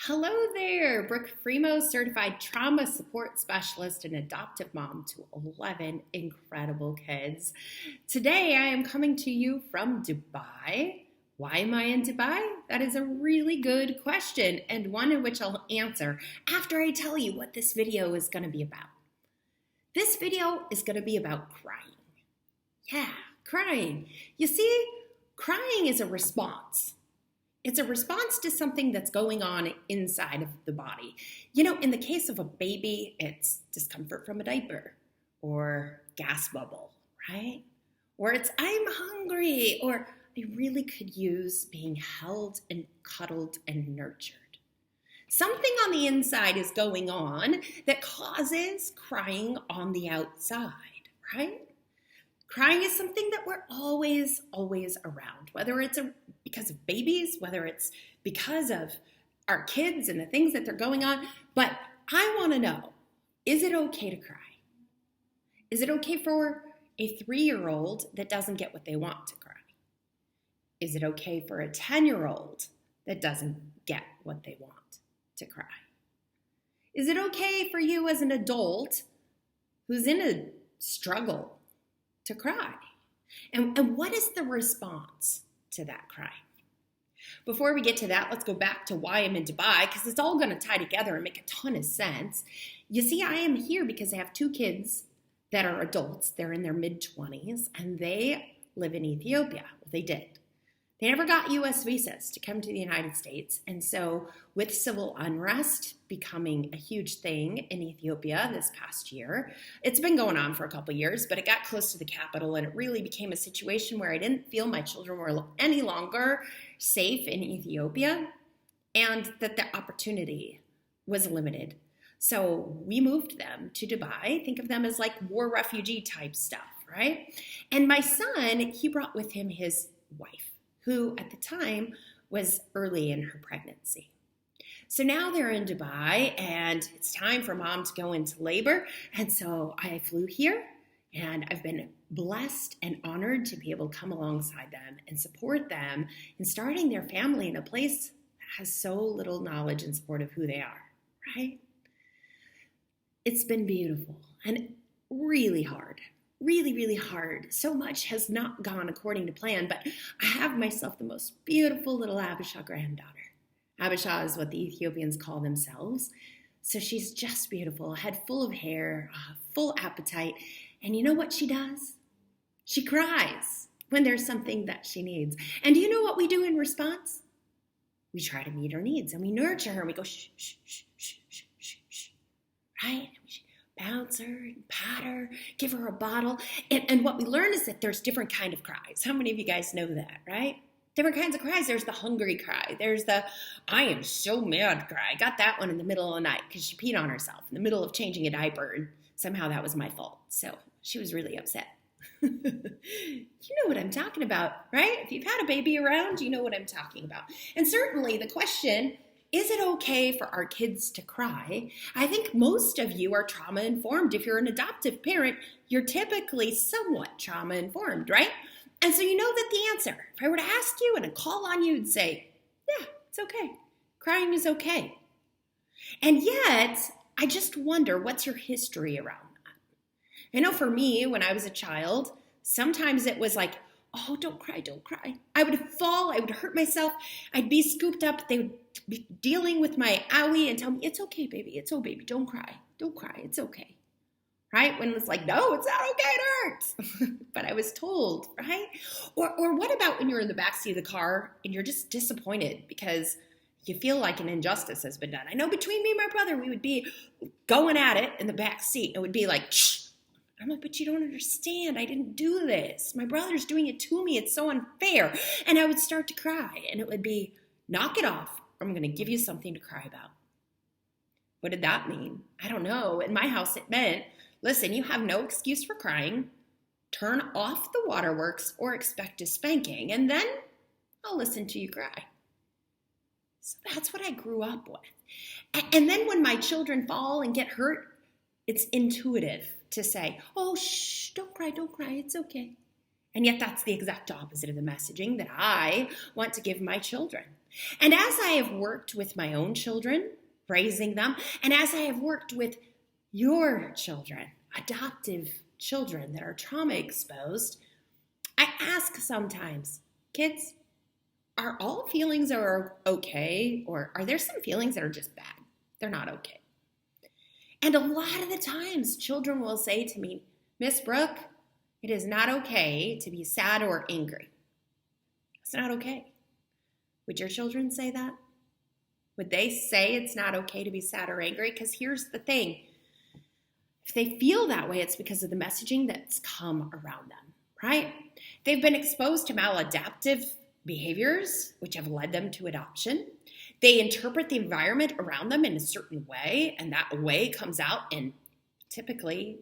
Hello there, Brooke Fremouw, certified trauma support specialist and adoptive mom to 11 incredible kids. Today I am coming to you from Dubai. Why am I in Dubai? That is a really good question and one in which I'll answer after I tell you what this video is going to be about. This video is going to be about crying. Yeah, crying. You see, crying is a response. It's a response to something that's going on inside of the body. You know, in the case of a baby, it's discomfort from a diaper or gas bubble, right? Or it's I'm hungry, or I really could use being held and cuddled and nurtured. Something on the inside is going on that causes crying on the outside, right? Crying is something that we're always around, whether it's because of babies, whether it's because of our kids and the things that they're going on. But I want to know, is it okay to cry? Is it okay for a 3-year-old that doesn't get what they want to cry? Is it okay for a 10-year-old that doesn't get what they want to cry? Is it okay for you as an adult who's in a struggle to cry? And what is the response to that cry? Before we get to that, let's go back to why I'm in Dubai, because it's all going to tie together and make a ton of sense. You see, I am here because I have 2 kids that are adults. They're in their mid-20s, and they live in Ethiopia. Well, they did. They never got U.S. visas to come to the United States. And so with civil unrest becoming a huge thing in Ethiopia this past year, it's been going on for a couple years, but it got close to the capital and it really became a situation where I didn't feel my children were any longer safe in Ethiopia and that the opportunity was limited. So we moved them to Dubai. Think of them as like war refugee type stuff, right? And my son, he brought with him his wife, who at the time was early in her pregnancy. So now they're in Dubai and it's time for mom to go into labor. And so I flew here and I've been blessed and honored to be able to come alongside them and support them in starting their family in a place that has so little knowledge and support of who they are, right? It's been beautiful and really hard. Really hard. So much has not gone according to plan, but I have myself the most beautiful little Abisha granddaughter. Abisha is what the Ethiopians call themselves. So she's just beautiful, head full of hair, full appetite. And you know what she does? She cries when there's something that she needs. And do you know what we do in response? We try to meet her needs and we nurture her and we go shh, shh, shh, shh, shh, shh, shh, right? Bounce her and pat her, give her a bottle. And what we learn is that there's different kind of cries. How many of you guys know that, right? Different kinds of cries. There's the hungry cry. There's the I am so mad cry. I got that one in the middle of the night because she peed on herself in the middle of changing a diaper. And somehow that was my fault. So she was really upset. You know what I'm talking about, right? If you've had a baby around, you know what I'm talking about. And certainly the question, is it okay for our kids to cry? I think most of you are trauma-informed. If you're an adoptive parent, you're typically somewhat trauma-informed, right? And so you know that the answer, if I were to ask you and call on you, you'd say, yeah, it's okay. Crying is okay. And yet, I just wonder, what's your history around that? I know for me, when I was a child, sometimes it was like, oh, don't cry, don't cry. I would fall, I would hurt myself, I'd be scooped up, they would be dealing with my owie and tell me, it's okay, baby, it's okay, baby, don't cry, it's okay, right? When it's like, no, it's not okay, it hurts. But I was told, right? Or what about when you're in the backseat of the car and you're just disappointed because you feel like an injustice has been done? I know between me and my brother, we would be going at it in the back seat. It would be like, shh. I'm like, but you don't understand. I didn't do this. My brother's doing it to me. It's so unfair. And I would start to cry. And it would be, knock it off. I'm going to give you something to cry about. What did that mean? I don't know. In my house, it meant, listen, you have no excuse for crying. Turn off the waterworks or expect a spanking. And then I'll listen to you cry. So that's what I grew up with. And then when my children fall and get hurt, it's intuitive to say, oh, shh, don't cry, it's okay. And yet that's the exact opposite of the messaging that I want to give my children. And as I have worked with my own children, raising them, and as I have worked with your children, adoptive children that are trauma exposed, I ask sometimes, kids, are all feelings okay? Or are there some feelings that are just bad? They're not okay. And a lot of the times, children will say to me, Miss Brooke, it is not okay to be sad or angry. It's not okay. Would your children say that? Would they say it's not okay to be sad or angry? Because here's the thing. If they feel that way, it's because of the messaging that's come around them, right? They've been exposed to maladaptive behaviors, which have led them to adoption. They interpret the environment around them in a certain way, and that way comes out in typically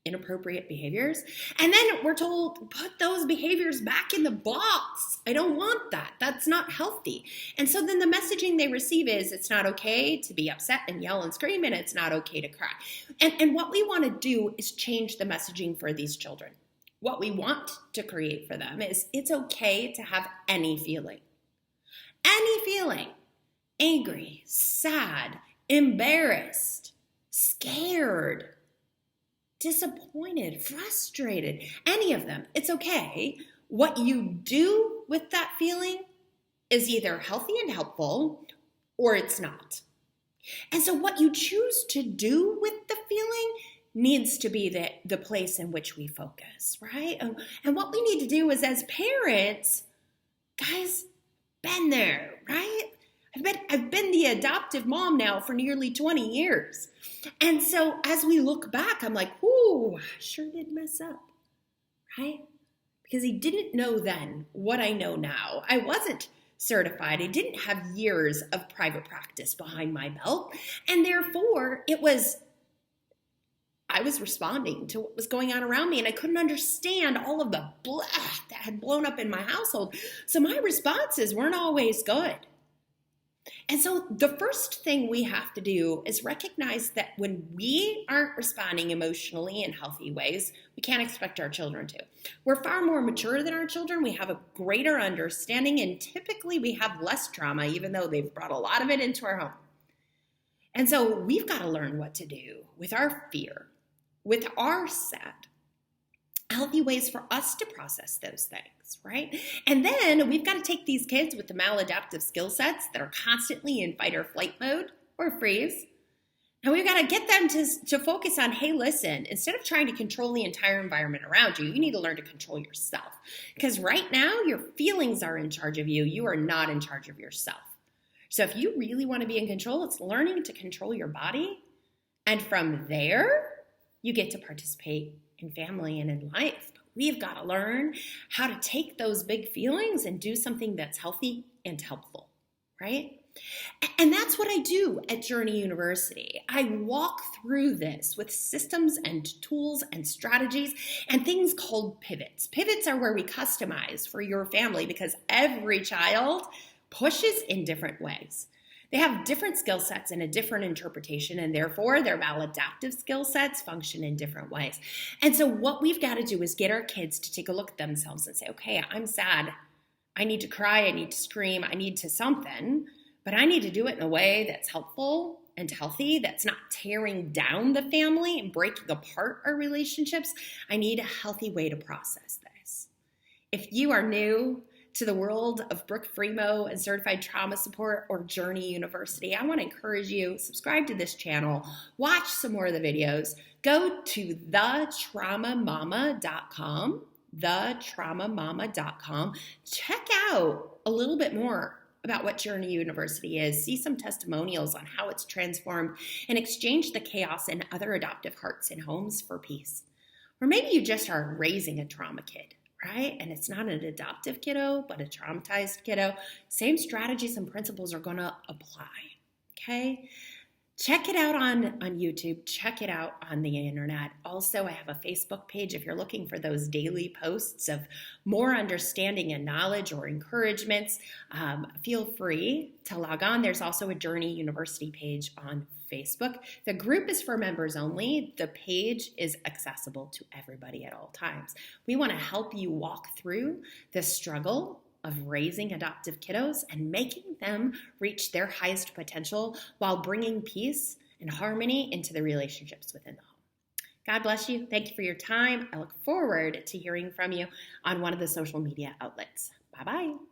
inappropriate behaviors. And then we're told, put those behaviors back in the box. I don't want that. That's not healthy. And so then the messaging they receive is it's not okay to be upset and yell and scream, and it's not okay to cry. And what we want to do is change the messaging for these children. What we want to create for them is it's okay to have any feeling. Any feeling. Angry, sad, embarrassed, scared, disappointed, frustrated, any of them. It's okay. What you do with that feeling is either healthy and helpful or it's not. And so what you choose to do with the feeling needs to be the place in which we focus, right? And what we need to do is, as parents, guys, been there, right? I've been the adoptive mom now for nearly 20 years. And so as we look back, I'm like, ooh, I sure did mess up, right? Because he didn't know then what I know now. I wasn't certified. I didn't have years of private practice behind my belt. And therefore, I was responding to what was going on around me, and I couldn't understand all of the blah that had blown up in my household. So my responses weren't always good. And so the first thing we have to do is recognize that when we aren't responding emotionally in healthy ways, we can't expect our children to. We're far more mature than our children. We have a greater understanding, and typically we have less trauma, even though they've brought a lot of it into our home. And so we've got to learn what to do with our fear, with our sad, healthy ways for us to process those things, right? And then we've got to take these kids with the maladaptive skill sets that are constantly in fight or flight mode or freeze, and we've got to get them to focus on, hey, listen, instead of trying to control the entire environment around you, you need to learn to control yourself. Because right now, your feelings are in charge of you. You are not in charge of yourself. So if you really want to be in control, it's learning to control your body. And from there, you get to participate in family and in life. But we've got to learn how to take those big feelings and do something that's healthy and helpful, right? And that's what I do at Journey University. I walk through this with systems and tools and strategies and things called pivots. Pivots are where we customize for your family because every child pushes in different ways. They have different skill sets and a different interpretation, and therefore their maladaptive skill sets function in different ways. And so what we've got to do is get our kids to take a look at themselves and say, okay, I'm sad. I need to cry. I need to scream. I need to something, but I need to do it in a way that's helpful and healthy, that's not tearing down the family and breaking apart our relationships. I need a healthy way to process this. If you are new to the world of Brooke Fremouw and Certified Trauma Support or Journey University, I want to encourage you, subscribe to this channel, watch some more of the videos, go to thetraumamama.com, check out a little bit more about what Journey University is, see some testimonials on how it's transformed, and exchange the chaos in other adoptive hearts and homes for peace. Or maybe you just are raising a trauma kid, right? And it's not an adoptive kiddo, but a traumatized kiddo. Same strategies and principles are going to apply, okay? Check it out on YouTube. Check it out on the internet. Also, I have a Facebook page if you're looking for those daily posts of more understanding and knowledge or encouragements. Feel free to log on. There's also a Journey University page on Facebook. The group is for members only. The page is accessible to everybody at all times. We want to help you walk through the struggle of raising adoptive kiddos and making them reach their highest potential while bringing peace and harmony into the relationships within the home. God bless you. Thank you for your time. I look forward to hearing from you on one of the social media outlets. Bye-bye.